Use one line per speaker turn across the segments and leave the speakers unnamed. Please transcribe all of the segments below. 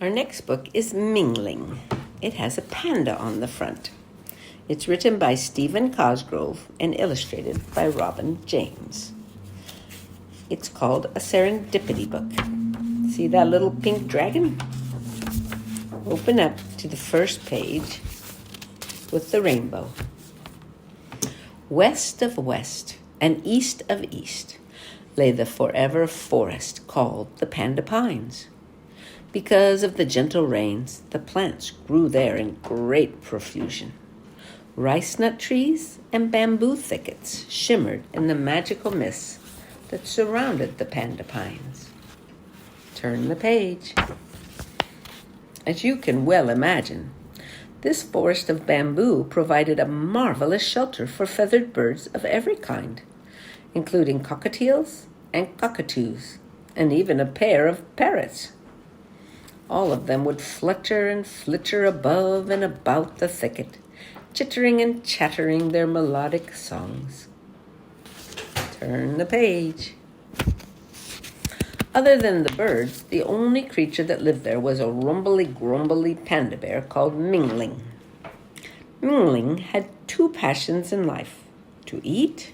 Our next book is Ling. It has a panda on the front. It's written by Stephen Cosgrove and illustrated by Robin James. It's called a serendipity book. See that little pink dragon? Open up to the first page with the rainbow. West of west and east of east lay the forever forest called the Panda Pines. Because of the gentle rains, the plants grew there in great profusion. Rice nut trees and bamboo thickets shimmered in the magical mists that surrounded the Panda Pines. Turn the page. As you can well imagine, this forest of bamboo provided a marvelous shelter for feathered birds of every kind, including cockatiels and cockatoos, and even a pair of parrots. All of them would flutter and flitter above and about the thicket, chittering and chattering their melodic songs. Turn the page. Other than the birds, the only creature that lived there was a rumbly-grumbly panda bear called Ling. Ling had two passions in life, to eat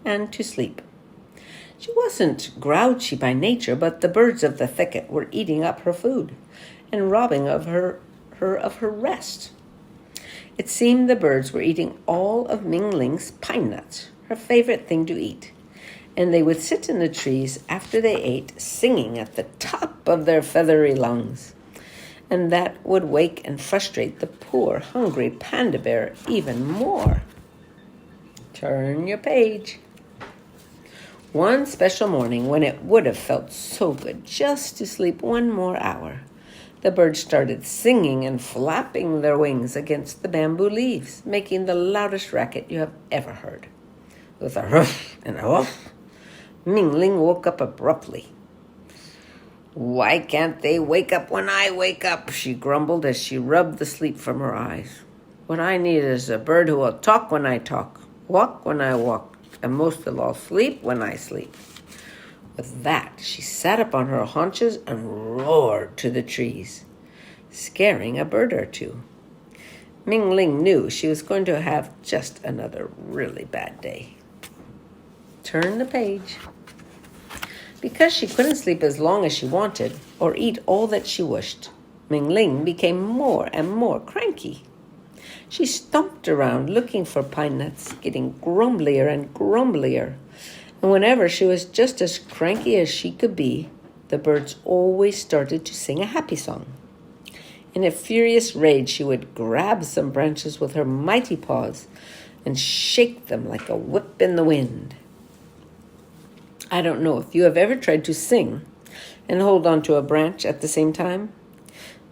and to sleep. She wasn't grouchy by nature, but the birds of the thicket were eating up her food and robbing her of her rest. It seemed the birds were eating all of Ling's pine nuts, her favorite thing to eat, and they would sit in the trees after they ate, singing at the top of their feathery lungs. And that would wake and frustrate the poor, hungry panda bear even more. Turn your page. One special morning, when it would have felt so good just to sleep one more hour, the birds started singing and flapping their wings against the bamboo leaves, making the loudest racket you have ever heard. With a ruff and a woof, Ling woke up abruptly. "Why can't they wake up when I wake up?" she grumbled as she rubbed the sleep from her eyes. "What I need is a bird who will talk when I talk, walk when I walk, and most of all, sleep when I sleep." With that, she sat up on her haunches and roared to the trees, scaring a bird or two. Ling knew she was going to have just another really bad day. Turn the page. Because she couldn't sleep as long as she wanted or eat all that she wished, Ling became more and more cranky. She stomped around looking for pine nuts, getting grumblier and grumblier. And whenever she was just as cranky as she could be, the birds always started to sing a happy song. In a furious rage, she would grab some branches with her mighty paws and shake them like a whip in the wind. I don't know if you have ever tried to sing and hold on to a branch at the same time,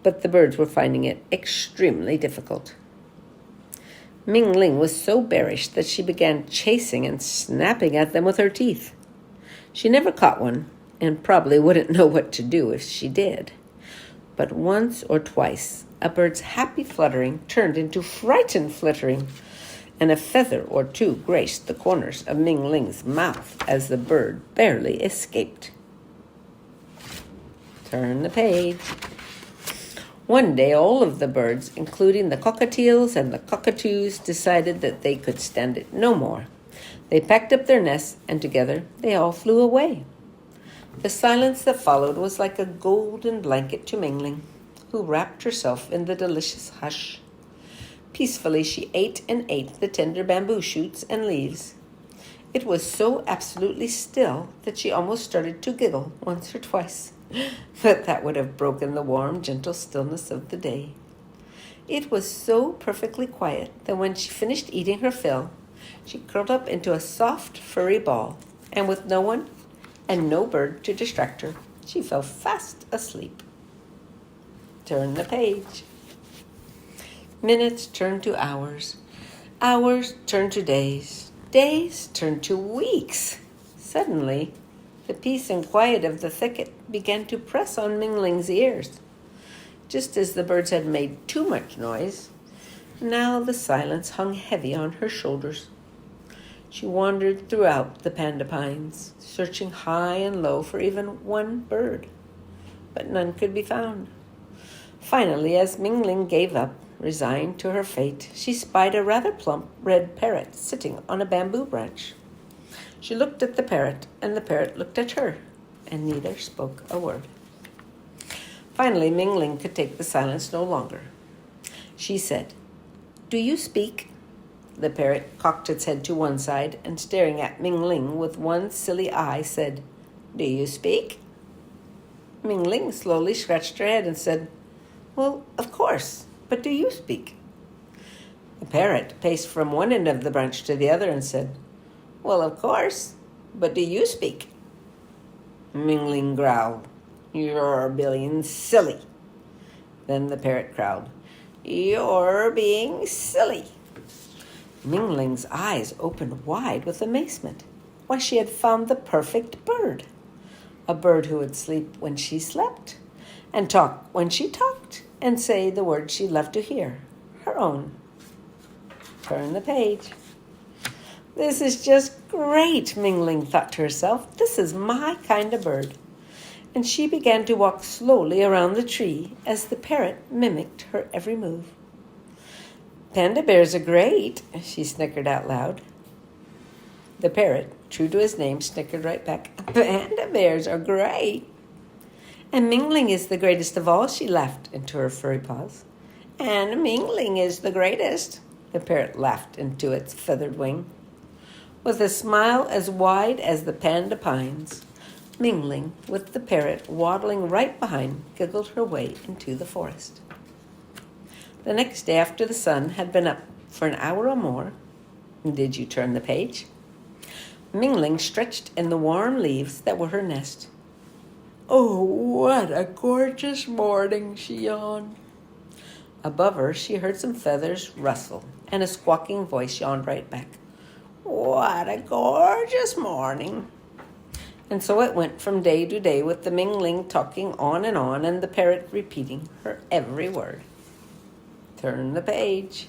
but the birds were finding it extremely difficult. Ling was so bearish that she began chasing and snapping at them with her teeth. She never caught one, and probably wouldn't know what to do if she did. But once or twice, a bird's happy fluttering turned into frightened flittering, and a feather or two graced the corners of Ling's mouth as the bird barely escaped. Turn the page. One day, all of the birds, including the cockatiels and the cockatoos, decided that they could stand it no more. They packed up their nests, and together they all flew away. The silence that followed was like a golden blanket to Ling, who wrapped herself in the delicious hush. Peacefully, she ate and ate the tender bamboo shoots and leaves. It was so absolutely still that she almost started to giggle once or twice. But that would have broken the warm, gentle stillness of the day. It was so perfectly quiet that when she finished eating her fill, she curled up into a soft, furry ball, and with no one and no bird to distract her, she fell fast asleep. Turn the page. Minutes turned to hours. Hours turned to days. Days turned to weeks. Suddenly, the peace and quiet of the thicket began to press on Ling's ears. Just as the birds had made too much noise, now the silence hung heavy on her shoulders. She wandered throughout the panda pines, searching high and low for even one bird, but none could be found. Finally, as Ming Ling gave up, resigned to her fate, she spied a rather plump red parrot sitting on a bamboo branch. She looked at the parrot, and the parrot looked at her, and neither spoke a word. Finally, Ming Ling could take the silence no longer. She said, "Do you speak?" The parrot cocked its head to one side and, staring at Ming Ling with one silly eye, said, "Do you speak?" Ming Ling slowly scratched her head and said, "Well, of course, but do you speak?" The parrot paced from one end of the branch to the other and said, "Well, of course, but do you speak?" Ming Ling growled, "You're being silly." Then the parrot growled, "You're being silly." Ming Ling's eyes opened wide with amazement. Why, she had found the perfect bird. A bird who would sleep when she slept, and talk when she talked, and say the words she loved to hear, her own. Turn the page. "This is just great," Ming Ling thought to herself. "This is my kind of bird." And she began to walk slowly around the tree as the parrot mimicked her every move. "Panda bears are great," she snickered out loud. The parrot, true to his name, snickered right back. "Panda bears are great." "And Ming Ling is the greatest of all," she laughed into her furry paws. "And Ming Ling is the greatest," the parrot laughed into its feathered wing. With a smile as wide as the panda pines, Ming Ling, with the parrot waddling right behind, giggled her way into the forest. The next day, after the sun had been up for an hour or more, did you turn the page? Ming Ling stretched in the warm leaves that were her nest. "Oh, what a gorgeous morning," she yawned. Above her, she heard some feathers rustle, and a squawking voice yawned right back. "What a gorgeous morning." And so it went from day to day, with the Ming Ling talking on, and the parrot repeating her every word. Turn the page.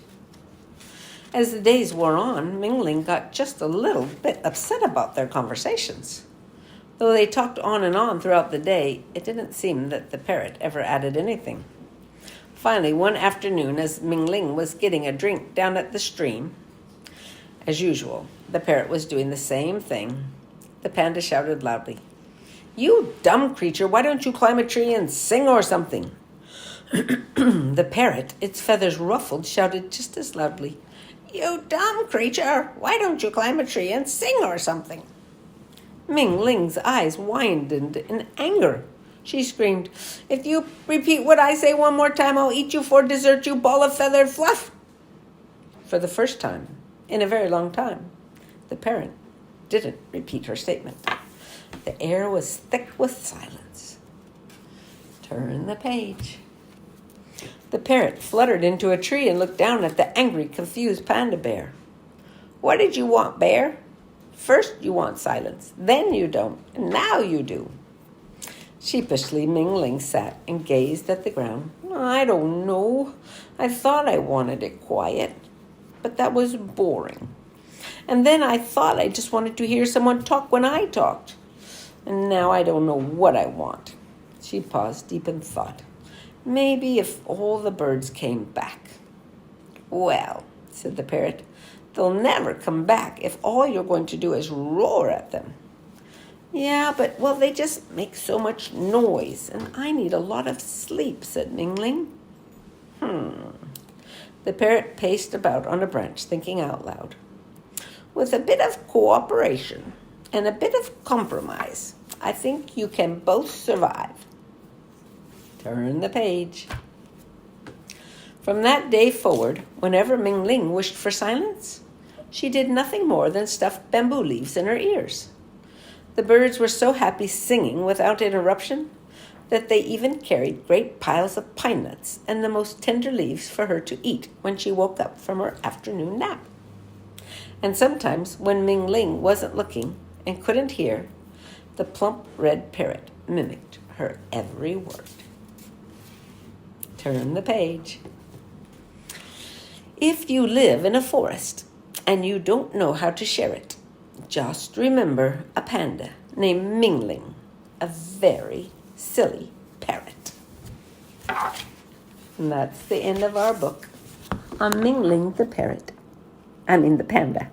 As the days wore on, Ming Ling got just a little bit upset about their conversations. Though they talked on throughout the day, it didn't seem that the parrot ever added anything. Finally, one afternoon, as Ming Ling was getting a drink down at the stream, as usual, the parrot was doing the same thing. The panda shouted loudly, "You dumb creature, why don't you climb a tree and sing or something?" The parrot, its feathers ruffled, shouted just as loudly, "You dumb creature, why don't you climb a tree and sing or something?" Ming Ling's eyes widened in anger. She screamed, "If you repeat what I say one more time, I'll eat you for dessert, you ball of feathered fluff." For the first time in a very long time, the parrot didn't repeat her statement. The air was thick with silence. Turn the page. The parrot fluttered into a tree and looked down at the angry, confused panda bear. "What did you want, bear? First you want silence, then you don't, and now you do." Sheepishly, Ming Ling sat and gazed at the ground. "I don't know. I thought I wanted it quiet, but that was boring. And then I thought I just wanted to hear someone talk when I talked. And now I don't know what I want." She paused deep in thought. "Maybe if all the birds came back." "Well," said the parrot, "they'll never come back if all you're going to do is roar at them." "Yeah, but, well, they just make so much noise, and I need a lot of sleep," said Ming Ling. The parrot paced about on a branch, thinking out loud. "With a bit of cooperation and a bit of compromise, I think you can both survive." Turn the page. From that day forward, whenever Ming Ling wished for silence, she did nothing more than stuff bamboo leaves in her ears. The birds were so happy singing without interruption that they even carried great piles of pine nuts and the most tender leaves for her to eat when she woke up from her afternoon nap. And sometimes, when Ming Ling wasn't looking and couldn't hear, the plump red parrot mimicked her every word. Turn the page. If you live in a forest and you don't know how to share it, just remember a panda named Ming Ling, a very silly parrot. And that's the end of our book on Ming Ling the parrot. The panda.